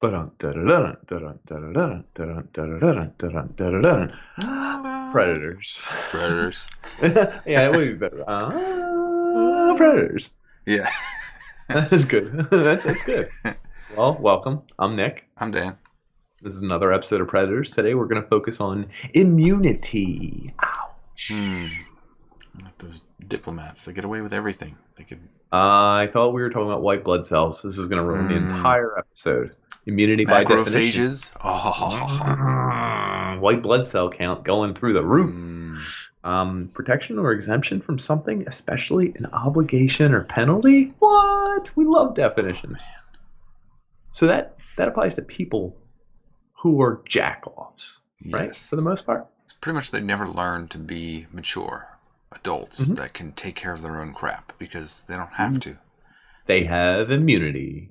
Predators. Predators. Yeah, it would be better. Predators. Yeah. That's good. That's good. Well, welcome. I'm Nick. I'm Dan. This is another episode of Predators. Today we're going to focus on immunity. Ouch. Like those diplomats, they get away with everything. They could. I thought we were talking about white blood cells. This is going to ruin the entire episode. Immunity by definition. Macrophages. Oh. White blood cell count going through the roof. Protection or exemption from something, especially an obligation or penalty. What? We love definitions. So that applies to people who are jackoffs, right? Yes. For the most part. It's pretty much they never learn to be mature adults that can take care of their own crap because they don't have to. They have immunity.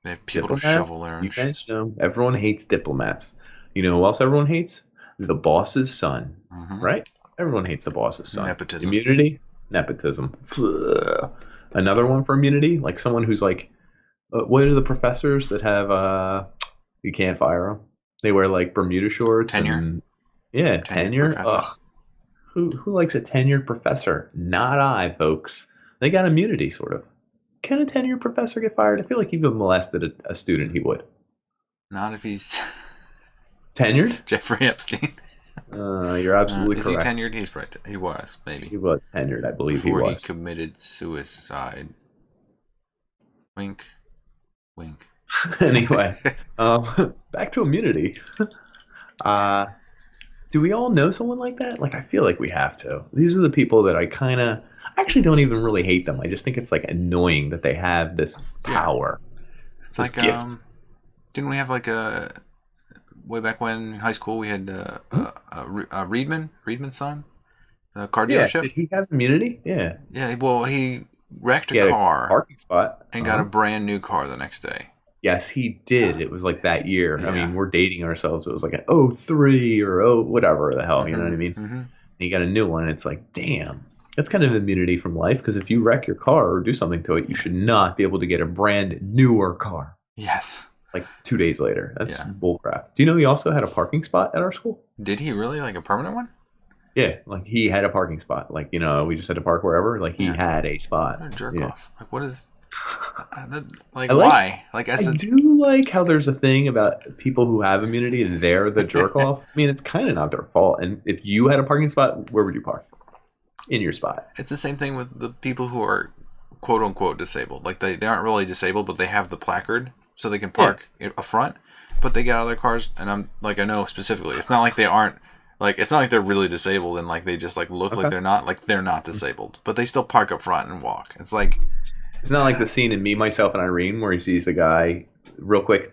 They have people Diplomats, to shovel their own you guys shit. know, everyone hates diplomats. You know who else everyone hates? The boss's son, right? Everyone hates the boss's son. Nepotism. Immunity, nepotism. Another one for immunity, like someone who's like, what are the professors that have, you can't fire them? They wear like Bermuda shorts. Tenure. Tenure. Ugh. Who likes a tenured professor? Not I, folks. They got immunity, sort of. Can a tenured professor get fired? I feel like even molested a student, he would. Not if he's tenured. Jeffrey Epstein. You're absolutely correct. Is he tenured? He's right. He was, maybe. He was tenured, I believe. Before he was. He committed suicide. Wink. Wink. Anyway, back to immunity. Do we all know someone like that? Like, I feel like we have to. These are the people that I actually don't even really hate them. I just think it's like annoying that they have this power. It's this like, gift. Didn't we have like way back when in high school we had Reedman's son, the car dealership? Yeah, did he have immunity? Yeah. Yeah, well, he wrecked a car. A parking spot. And got a brand new car the next day. Yes, he did. It was like that year. Yeah. I mean, we're dating ourselves. It was like an 03 or whatever the hell, you know what I mean? And you got a new one, and it's like, damn. That's kind of immunity from life, because if you wreck your car or do something to it, you should not be able to get a brand newer car. Yes. Like 2 days later. That's bullcrap. Do you know he also had a parking spot at our school? Did he really? Like a permanent one? Yeah, like he had a parking spot. Like, you know, we just had to park wherever. Like he had a spot. What a jerk off. Like, what is... Like, why? Like, I do like how there's a thing about people who have immunity and they're the jerk off. I mean, it's kind of not their fault. And if you had a parking spot, where would you park? In your spot. It's the same thing with the people who are quote unquote disabled. Like they aren't really disabled, but they have the placard so they can park up front. But they get out of their cars, and I'm like, I know specifically, it's not like they aren't. Like, it's not like they're really disabled and like they just like look like they're not. Like, they're not disabled, but they still park up front and walk. It's like, it's not like the scene in Me, Myself, and Irene where he sees the guy real quick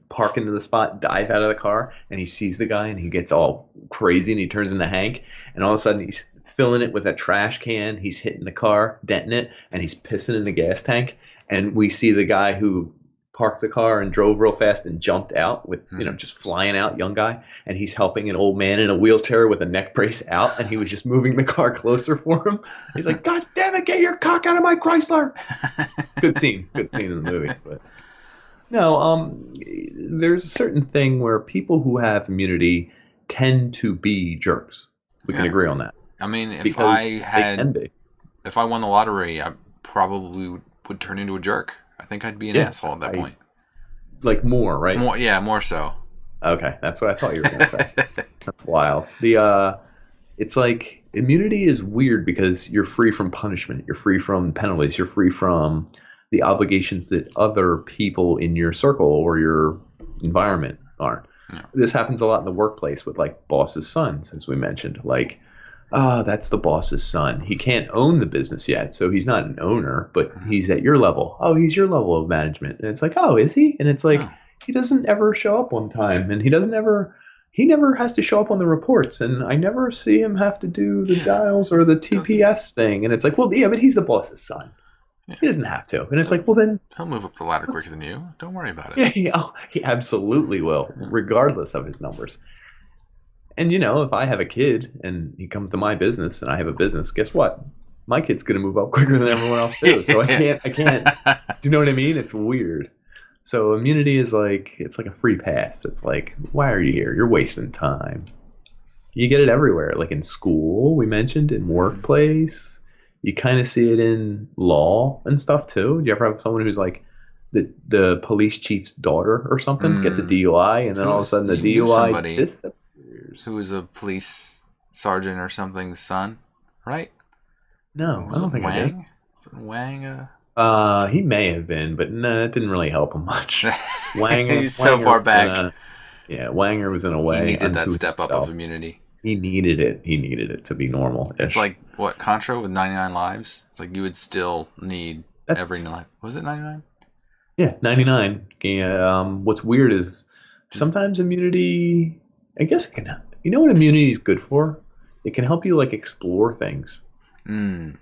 park into the spot, dive out of the car, and he sees the guy and he gets all crazy and he turns into Hank, and all of a sudden he's filling it with a trash can, he's hitting the car, denting it, and he's pissing in the gas tank, and we see the guy who parked the car and drove real fast and jumped out with, you know, just flying out, young guy, and he's helping an old man in a wheelchair with a neck brace out, and he was just moving the car closer for him. He's like, God damn it, get your cock out of my Chrysler. Good scene in the movie. But no, there's a certain thing where people who have immunity tend to be jerks. We can agree on that. I mean, if because I won the lottery, I probably would turn into a jerk. I think I'd be an asshole at that point. Like more, right? More so. Okay, that's what I thought you were going to say. That's wild. It's like immunity is weird because you're free from punishment. You're free from penalties. You're free from the obligations that other people in your circle or your environment aren't. Yeah. This happens a lot in the workplace with like boss's sons, as we mentioned. Like, that's the boss's son. He can't own the business yet, so he's not an owner, but he's at your level. Oh, he's your level of management. And it's like, oh, is he? And it's like, he doesn't ever show up on time, and he never has to show up on the reports, and I never see him have to do the dials or the TPS thing. And it's like, well, yeah, but he's the boss's son. Yeah. He doesn't have to. And it's like, well, then he'll move up the ladder quicker than you. Don't worry about it. Yeah, he absolutely will, regardless of his numbers. And, you know, if I have a kid and he comes to my business and I have a business, guess what? My kid's going to move up quicker than everyone else too. So I can't, do you know what I mean? It's weird. So immunity is like it's like a free pass. It's like, why are you here? You're wasting time. You get it everywhere, like in school, we mentioned, in Mm. workplace. You kind of see it in law and stuff too. Do you ever have someone who's like the police chief's daughter or something gets a Mm. DUI, and then all of a Who's sudden the you knew DUI somebody disappears? who was a police sergeant or something's son, right? No, I Was don't it think I do. Wang? Was it Wang? He may have been, but no, it didn't really help him much. He's so Wanger far was in back. a yeah, Wanger was in a He way needed that unto step up of himself. immunity. He needed it. He needed it to be It's normal-ish. like what Contra with 99 lives. It's like you would still need every That's life. Was it 99? Yeah, 99. Yeah, what's weird is sometimes immunity, I guess it can, you know what immunity is good for? It can help you like explore things. Mm.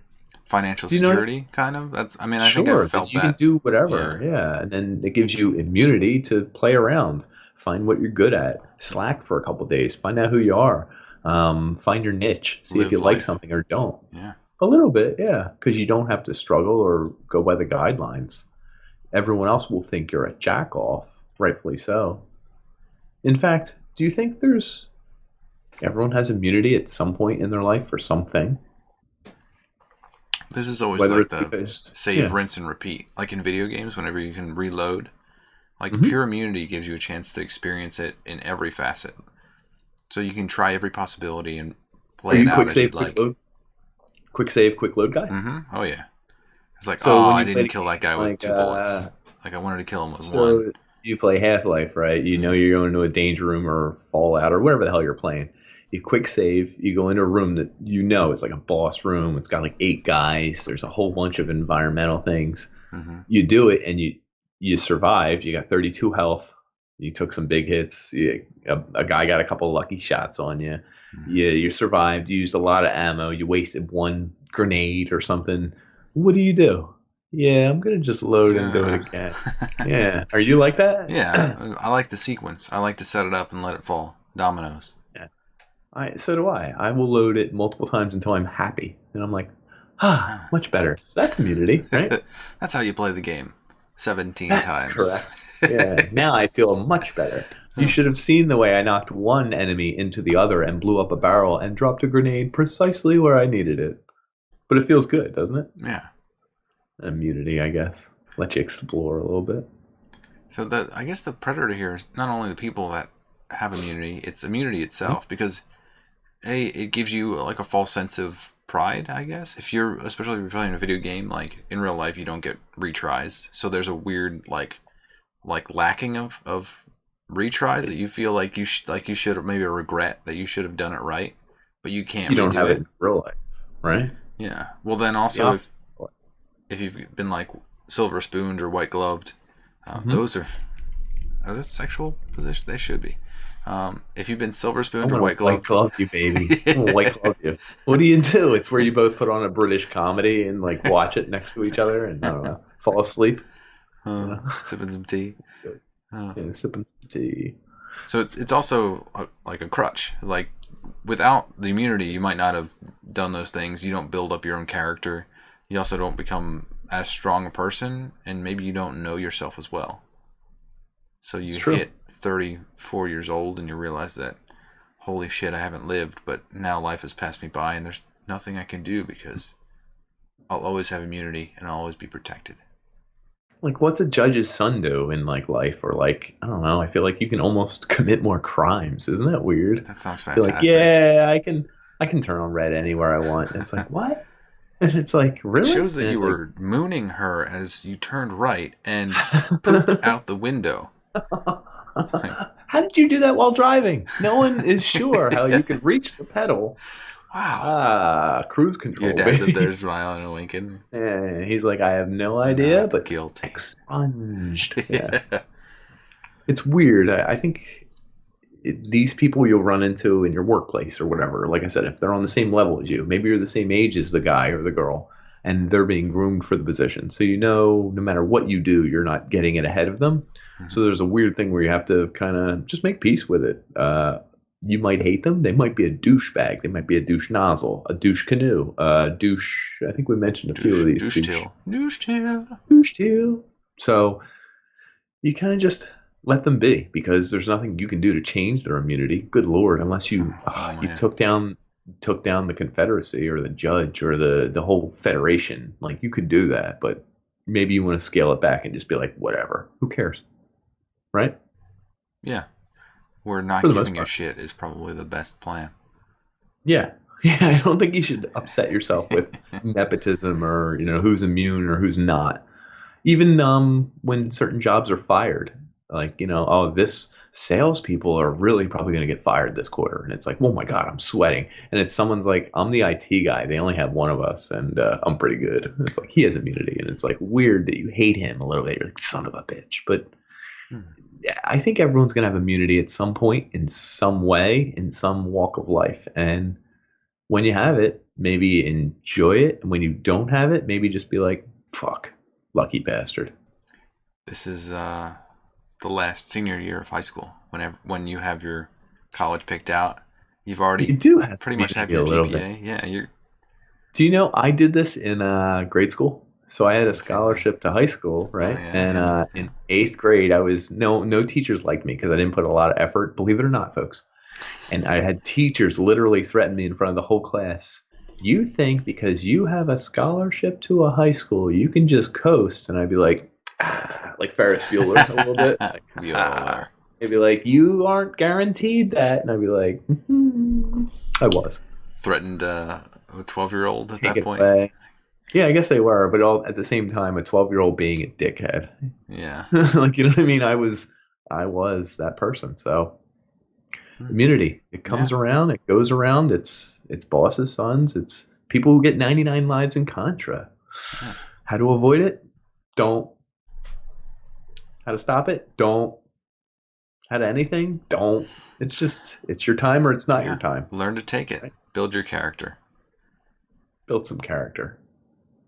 Financial Do you know what security, kind of. That's. I mean, I think I've Sure, then felt you can that. do Yeah. whatever. Yeah, and then it gives you immunity to play around, find what you're good at, slack for a couple days, find out who you are, find your niche, see if Live you like life. something or don't. Yeah. A little bit, yeah, because you don't have to struggle or go by the guidelines. Everyone else will think you're a jackoff, rightfully so. In fact, do you think there's everyone has immunity at some point in their life for something? This is always Whether like it's the because save, yeah, rinse, and repeat. Like in video games, whenever you can reload, like hmm pure immunity gives you a chance to experience it in every facet. So you can try every possibility and are play it you out as you'd like. quick save, quick load guy? Oh yeah. It's like, So oh, when I you play didn't the kill that game guy with like 2 bullets. Like I wanted to kill him with one. so you play Half Life, right? You know Yeah. you're going to a danger room or Fallout or whatever the hell you're playing. You quick save, you go into a room that you know is like a boss room. It's got like 8 guys. There's a whole bunch of environmental things. Mm-hmm. You do it and you survived. You got 32 health. You took some big hits. A guy got a couple lucky shots on you. Mm-hmm. You survived. You used a lot of ammo. You wasted one grenade or something. What do? Yeah, I'm gonna just load and do it again. Yeah, are you like that? Yeah, I like the sequence. I like to set it up and let it fall. Dominoes. Yeah, so do I. I will load it multiple times until I'm happy, and I'm like, much better. So that's immunity, right? That's how you play the game. 17 That's times. correct. Yeah, now I feel much better. You should have seen the way I knocked one enemy into the other and blew up a barrel and dropped a grenade precisely where I needed it. But it feels good, doesn't it? Yeah. Immunity, I guess. Let you explore a little bit. So I guess the predator here is not only the people that have immunity, it's immunity Mhm. itself because it gives you like a false sense of pride, I guess. If you're especially if you're playing a video game, like in real life you don't get retries. So there's a weird like lacking of retries that you feel like you should have maybe a regret that you should have done it right, but you You can't don't redo have it it. in real life, right? Yeah. Well then The also opposite. if you've been like silver spooned or white gloved, Mm-hmm. those are those sexual positions? They should be. If you've been silver I'm spooned or gonna white white gloved, glove you, baby. I'm gonna white glove you. What do you do? It's where you both put on a British comedy and like watch it next to each other and I don't know, fall asleep. You know, sipping some tea. Uh, yeah, sipping tea. so it's also like a crutch. Like without the immunity, you might not have done those things. You don't build up your own character. You also don't become as strong a person, and maybe you don't know yourself as well. So It's you true. hit 34 years old and you realize that, holy shit, I haven't lived, but now life has passed me by and there's nothing I can do because I'll always have immunity and I'll always be protected. Like, what's a judge's son do in like life, or like I don't know. I feel like you can almost commit more crimes. Isn't that weird? That sounds Feel like, fantastic. yeah, I can turn on red anywhere I want. And it's like, what? And it's like, It really? shows that And you it's like, were mooning her as you turned right and pooped out the window. how did you do that while driving? No one is sure how you could reach the pedal. Wow. Cruise Your control, dad's up there baby. smiling and winking. And he's like, I have no idea, Not but guilty. expunged. Yeah. It's weird. I think these people you'll run into in your workplace or whatever, like I said, if they're on the same level as you, maybe you're the same age as the guy or the girl, and they're being groomed for the position. So you know, no matter what you do, you're not getting it ahead of them. So Mhm. there's a weird thing where you have to kind of just make peace with it. You might hate them. They might be a douchebag. They might be a douche nozzle, a douche canoe, a douche. I think we mentioned a few of Douche, these. douche tail. Douche tail. Douche tail. So you kind of just let them be because there's nothing you can do to change their immunity. Good Lord, unless you you Man. took down the Confederacy or the judge or the whole Federation. Like you could do that, but maybe you want to scale it back and just be like, whatever, who cares, right? Yeah. Where For not the most giving a part. shit is probably the best plan. Yeah. Yeah, I don't think you should upset yourself with nepotism or, who's immune or who's not. Even when certain jobs are fired, like, oh, this salespeople are really probably going to get fired this quarter. And it's like, oh my God, I'm sweating. And it's someone's like, I'm the IT guy. They only have one of us and I'm pretty good. And it's like, he has immunity. And it's like weird that you hate him a little bit. You're like, son of a bitch. But yeah, I think everyone's going to have immunity at some point in some way, in some walk of life. And when you have it, maybe enjoy it. And when you don't have it, maybe just be like, fuck, lucky bastard. This is the last senior year of high school. When you have your college picked out, you've You already do have pretty much have immunity a your little bit. GPA. Yeah, you're Do you know I did this in grade school? So I had a same thing. scholarship to high school, Oh right? yeah, And yeah, yeah. in eighth grade, I was no teachers liked me because I didn't put a lot of effort. Believe it or not, folks. And I had teachers literally threaten me in front of the whole class. You think because you have a scholarship to a high school, you can just coast? And I'd be like Ferris Bueller a little bit, like Bueller. They'd be like, you aren't guaranteed that, and I'd be like, I was. Threatened a 12-year-old at Take that it point. away. Yeah, I guess they were, but all at the same time, a 12-year-old being a dickhead. Yeah. Like, you know what I mean? I was that person. So immunity, it Yeah. comes around, it goes around. It's bosses, sons, it's people who get 99 lives in Contra. Yeah. How to avoid it? Don't. How to stop it? Don't. How to anything? Don't. It's your time or it's not your Yeah. time. Learn to take it. Right? Build your character. Build some character.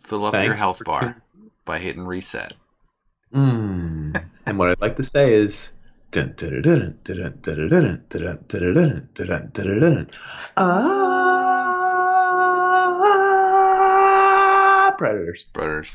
Fill up your Thanks health for bar tuning. by hitting reset. And what I'd like to say is predators. Brothers.